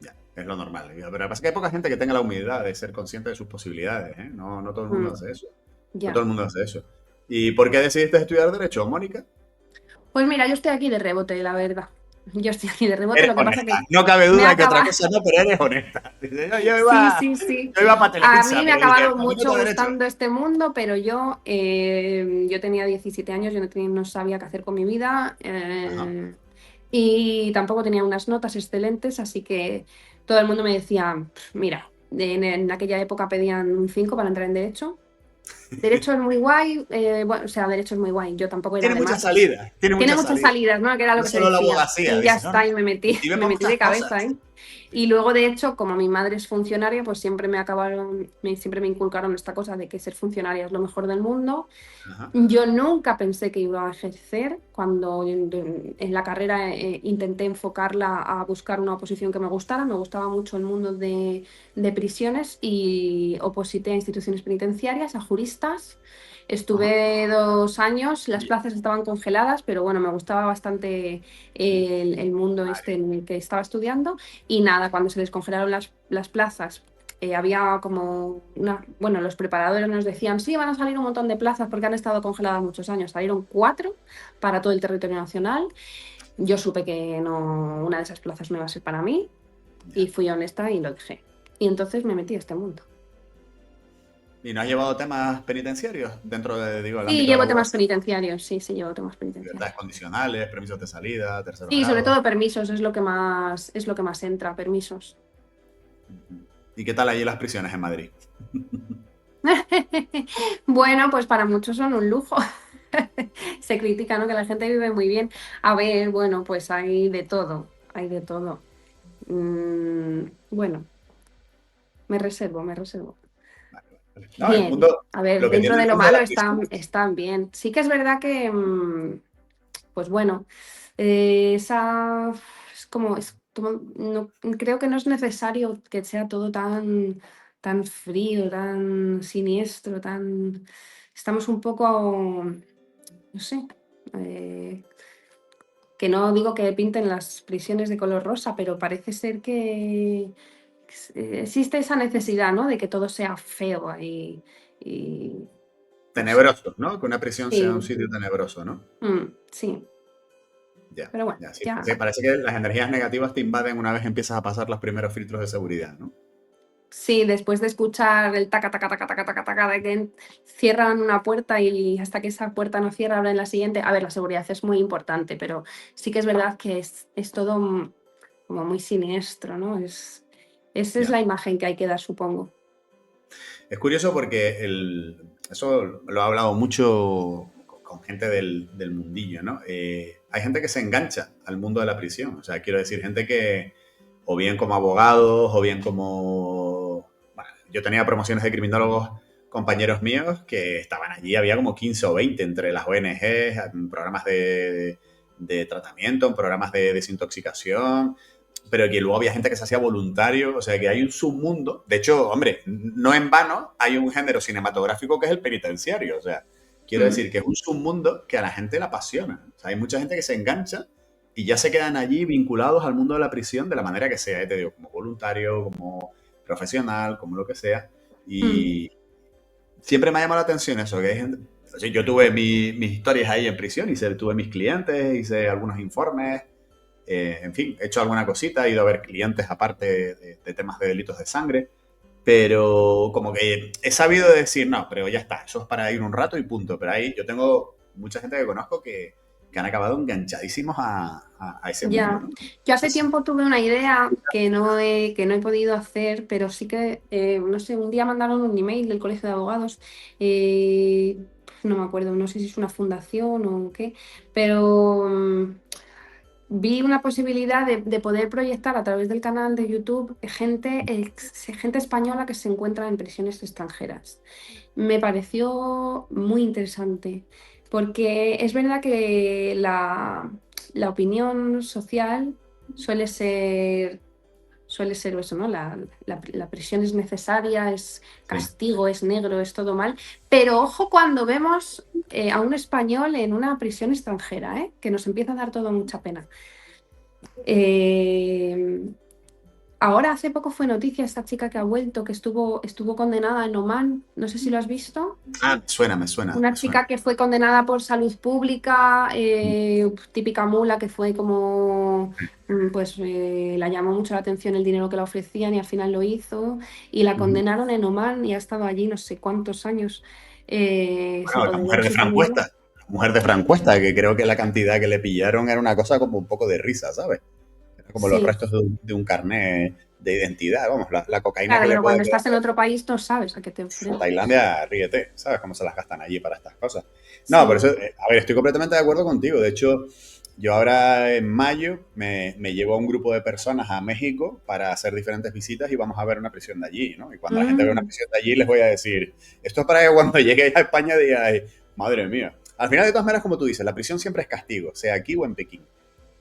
ya, es lo normal. Pero pasa que hay poca gente que tenga la humildad de ser consciente de sus posibilidades, ¿eh? No, no todo el mundo Mm. hace eso. No todo ya. el mundo hace eso. ¿Y por qué decidiste estudiar Derecho, Mónica? Pues mira, yo estoy aquí de rebote, la verdad. Yo estoy aquí de rebote, Eres lo que pasa honesta. que No cabe me duda que otra acaba. cosa no, pero eres honesta. Dice, yo Sí, iba, sí, sí. yo iba para A Televisa, mí me ha pero dije, acabado pues me meto mucho a Derecho. gustando este mundo, pero yo tenía 17 años, yo no sabía qué hacer con mi vida Ajá. y tampoco tenía unas notas excelentes, así que todo el mundo me decía, mira, en aquella época pedían un 5 para entrar en Derecho. Derecho es muy guay, bueno, o sea, Derecho es muy guay, yo tampoco era Tiene de muchas mates. salidas, tiene Tiene muchas muchas salidas. salidas, ¿no? Que era lo No que se solo la decía. abogacía, Y ya dices, no, está, no. y Cultíveme me metí muchas de cosas. cabeza, ¿eh? Y luego, de hecho, como mi madre es funcionaria, pues siempre me inculcaron esta cosa de que ser funcionaria es lo mejor del mundo. Ajá. Yo nunca pensé que iba a ejercer. Cuando en la carrera intenté enfocarla a buscar una oposición que me gustara, me gustaba mucho el mundo de prisiones y oposité a instituciones penitenciarias, a juristas. Ajá. Estuve 2 años, las plazas estaban congeladas, pero bueno, me gustaba bastante el mundo este en el que estaba estudiando. Y nada, cuando se descongelaron las plazas, había como bueno, los preparadores nos decían, sí, van a salir un montón de plazas porque han estado congeladas muchos años. Salieron 4 para todo el territorio nacional. Yo supe que no, una de esas plazas no iba a ser para mí y Ya. fui honesta y lo dejé. Y entonces me metí a este mundo. ¿Y no has llevado temas penitenciarios dentro de, digo, el Sí, ámbito de la llevo temas abogacía? penitenciarios, sí, sí, llevo temas Libertades penitenciarios. condicionales, permisos de salida, terceros Sí, sobre grados. todo permisos es lo que más entra, permisos. ¿Y qué tal allí las prisiones en Madrid? Bueno, pues para muchos son un lujo. Se critica, ¿no? Que la gente vive muy bien. A ver, bueno, pues hay de todo, hay de todo. Bueno, me reservo, me reservo. No, el Bien, mundo, a ver, lo que dentro tiene de el lo mundo de malo la prisión. están bien. Sí que es verdad que, pues bueno, es como, no, creo que no es necesario que sea todo tan frío, tan siniestro, estamos un poco, no sé, eh, que no digo que pinten las prisiones de color rosa, pero parece ser que existe esa necesidad, ¿no? De que todo sea feo ahí y no sé. Tenebroso, ¿no? Que una prisión sea un Sí, sitio tenebroso, ¿no? sí, Ya, pero bueno, ya, sí. ya. Sí, parece que las energías negativas te invaden una vez empiezas a pasar los primeros filtros de seguridad, ¿no? Sí, después de escuchar el taca, taca, taca, taca, taca, taca, de que cierran una puerta y hasta que esa puerta no cierra, abren la siguiente. A ver, la seguridad es muy importante, pero sí que es verdad que es todo como muy siniestro, ¿no? Esa es Ya. la imagen que hay que dar, supongo. Es curioso porque eso lo he hablado mucho con gente del mundillo, ¿no? Hay gente que se engancha al mundo de la prisión. O sea, quiero decir, gente que, o bien como abogados, o bien como... Bueno, yo tenía promociones de criminólogos, compañeros míos, que estaban allí, había como 15 o 20 entre las ONGs, en programas de tratamiento, en programas de desintoxicación, pero que luego había gente que se hacía voluntario, o sea que hay un submundo. De hecho, hombre, no en vano hay un género cinematográfico que es el penitenciario, o sea, quiero Mm, decir que es un submundo que a la gente le apasiona. O sea, hay mucha gente que se engancha y ya se quedan allí vinculados al mundo de la prisión de la manera que sea, te digo, como voluntario, como profesional, como lo que sea. mm. Y siempre me ha llamado la atención eso, que hay gente... O sea, yo tuve mis historias ahí en prisión, tuve mis clientes, hice algunos informes, en fin, he hecho alguna cosita, he ido a ver clientes aparte de temas de delitos de sangre, pero como que he sabido decir, no, pero ya está, eso es para ir un rato y punto. Pero ahí yo tengo mucha gente que conozco que han acabado enganchadísimos a ese mundo, Ya, ¿no? yo No sé hace si... tiempo tuve una idea que no he podido hacer, pero sí que, no sé, un día mandaron un email del Colegio de Abogados, no me acuerdo, no sé si es una fundación o qué, pero vi una posibilidad de poder proyectar a través del canal de YouTube gente española que se encuentra en prisiones extranjeras. Me pareció muy interesante, porque es verdad que la opinión social suele ser, suele ser eso, ¿no? La prisión es necesaria, es Sí. castigo, es negro, es todo mal, pero ojo cuando vemos a un español en una prisión extranjera, ¿eh? Que nos empieza a dar todo mucha pena. Eh, ahora hace poco fue noticia esta chica que ha vuelto, que estuvo condenada en Oman, no sé si lo has visto. Ah, me suena, Una me suena. chica que fue condenada por salud pública, típica mula que fue como, pues la llamó mucho la atención el dinero que le ofrecían y al final lo hizo y la Ujú. condenaron en Oman y ha estado allí no sé cuántos años sin Bueno, la poder mujer ver de su Fran familia. Cuesta. La mujer de Fran Cuesta, que creo que la cantidad que le pillaron era una cosa como un poco de risa, ¿sabes? Era como los Sí, restos de un carnet de identidad. Vamos, la cocaína claro, que le pero puede cuando quedar estás en otro país no sabes a qué te en enfrentas. Tailandia, ríete, ¿sabes cómo se las gastan allí para estas cosas? No, por Sí. eso, a ver, estoy completamente de acuerdo contigo. De hecho, yo ahora en mayo me llevo a un grupo de personas a México para hacer diferentes visitas y vamos a ver una prisión de allí, ¿no? Y cuando la gente ve una Mm, prisión de allí les voy a decir, esto es para que cuando lleguéis a España digáis, madre mía. Al final, de todas maneras, como tú dices, la prisión siempre es castigo, sea aquí o en Pekín.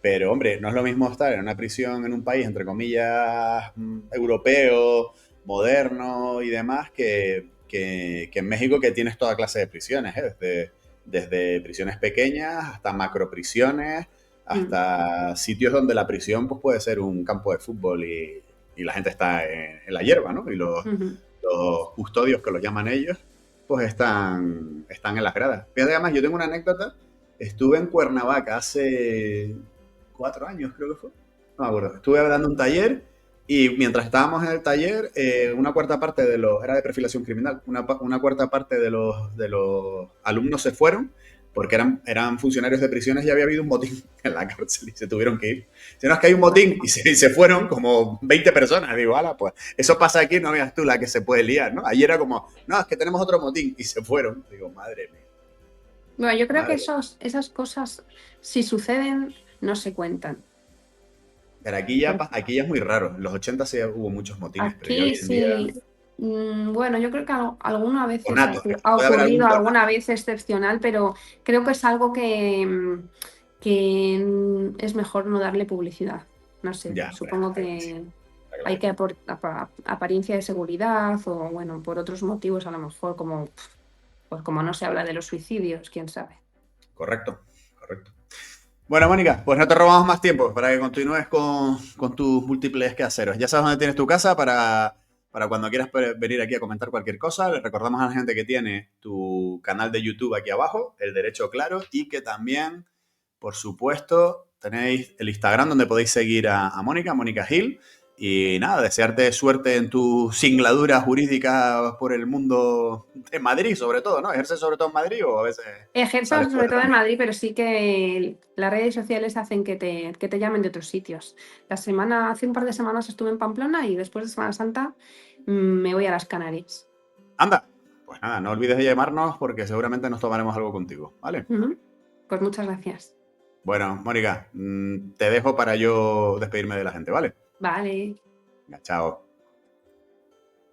Pero, hombre, no es lo mismo estar en una prisión en un país, entre comillas, europeo, moderno y demás, que en México, que tienes toda clase de prisiones, ¿eh? Desde prisiones pequeñas hasta macroprisiones, mm, hasta sitios donde la prisión pues, puede ser un campo de fútbol y la gente está en la hierba, ¿no? Y ujú. los custodios, que los llaman ellos, pues están en las gradas. Fíjate, además, yo tengo una anécdota. Estuve en Cuernavaca hace 4 años, creo que fue. No me acuerdo. Estuve dando un taller y mientras estábamos en el taller, una cuarta parte de los, era de perfilación criminal, una cuarta parte de los alumnos se fueron porque eran funcionarios de prisiones y había habido un motín en la cárcel y se tuvieron que ir. Si no, es que hay un motín y se fueron como 20 personas. Digo, ala, pues eso pasa aquí, no veas tú la que se puede liar, ¿no? Ayer era como, no, es que tenemos otro motín y se fueron. Digo, madre mía, Bueno, yo creo que madre mía. esas cosas, si suceden, no se cuentan. Pero aquí ya es muy raro. En los 80 sí hubo muchos motines, pero ya hoy Aquí en día, sí, bueno, yo creo que alguna vez conatos, ha puede haber algún ocurrido conato. alguna vez excepcional, pero creo que es algo que es mejor no darle publicidad. No sé, Ya, hombre, supongo claro que sí, que claro hay que que sí. apariencia de seguridad o, bueno, por otros motivos, a lo mejor como, pues como no se habla de los suicidios, quién sabe. Correcto, correcto. Bueno, Mónica, pues no te robamos más tiempo para que continúes con tus múltiples quehaceros. Ya sabes dónde tienes tu casa para cuando quieras venir aquí a comentar cualquier cosa. Le recordamos a la gente que tiene tu canal de YouTube aquí abajo, El Derecho Claro, y que también, por supuesto, tenéis el Instagram donde podéis seguir a Mónica, Mónica Gil. Y nada, desearte suerte en tu singladura jurídica por el mundo de Madrid, sobre todo, ¿no? ¿Ejerces sobre todo en Madrid o a veces Ejerzo sales sobre fuera todo en también? Madrid, pero sí que las redes sociales hacen que te llamen de otros sitios. Hace un par de semanas estuve en Pamplona y después de Semana Santa me voy a las Canarias. Anda, pues nada, no olvides de llamarnos porque seguramente nos tomaremos algo contigo, ¿vale? Ujú. Pues muchas gracias. Bueno, Mónica, te dejo para yo despedirme de la gente, ¿vale? Vale. Venga, chao.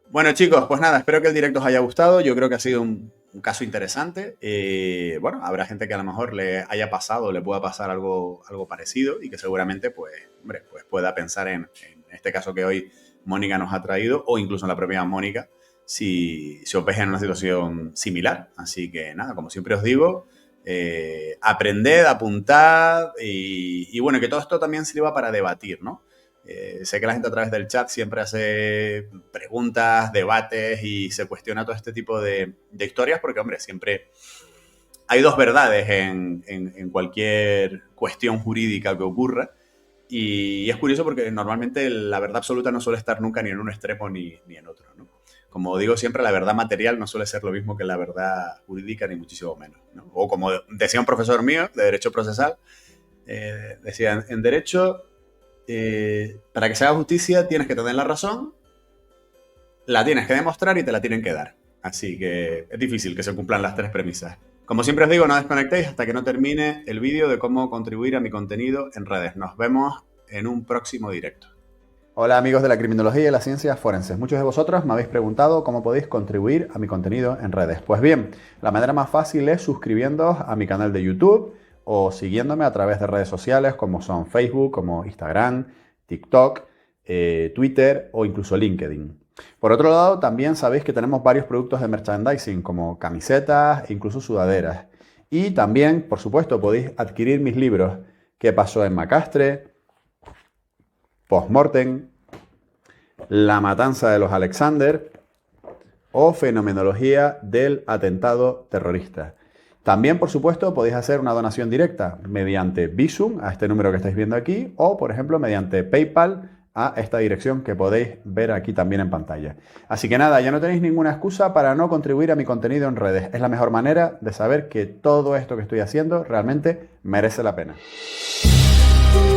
Bueno, chicos, pues nada, espero que el directo os haya gustado. Yo creo que ha sido un caso interesante. Bueno, habrá gente que a lo mejor le haya pasado, le pueda pasar algo parecido y que seguramente, pues, hombre, pues pueda pensar en este caso que hoy Mónica nos ha traído o incluso en la propia Mónica si os veis en una situación similar. Así que nada, como siempre os digo, aprended, apuntad y bueno, que todo esto también sirva para debatir, ¿no? Sé que la gente a través del chat siempre hace preguntas, debates y se cuestiona todo este tipo de historias porque, hombre, siempre hay dos verdades en cualquier cuestión jurídica que ocurra. Y es curioso porque normalmente la verdad absoluta no suele estar nunca ni en un extremo ni en otro, ¿no? Como digo siempre, la verdad material no suele ser lo mismo que la verdad jurídica, ni muchísimo menos, ¿no? O como decía un profesor mío de Derecho Procesal, decía, en Derecho, para que se haga justicia tienes que tener la razón, la tienes que demostrar y te la tienen que dar. Así que es difícil que se cumplan las tres premisas. Como siempre os digo, no desconectéis hasta que no termine el vídeo de cómo contribuir a mi contenido en redes. Nos vemos en un próximo directo. Hola amigos de la criminología y las ciencias forenses. Muchos de vosotros me habéis preguntado cómo podéis contribuir a mi contenido en redes. Pues bien, la manera más fácil es suscribiéndoos a mi canal de YouTube o siguiéndome a través de redes sociales como son Facebook, como Instagram, TikTok, Twitter o incluso LinkedIn. Por otro lado, también sabéis que tenemos varios productos de merchandising como camisetas e incluso sudaderas. Y también, por supuesto, podéis adquirir mis libros ¿Qué pasó en Macastre?, Postmortem, la matanza de los Alexander o fenomenología del atentado terrorista. También, por supuesto, podéis hacer una donación directa mediante Bizum a este número que estáis viendo aquí o, por ejemplo, mediante PayPal a esta dirección que podéis ver aquí también en pantalla. Así que nada, ya no tenéis ninguna excusa para no contribuir a mi contenido en redes. Es la mejor manera de saber que todo esto que estoy haciendo realmente merece la pena.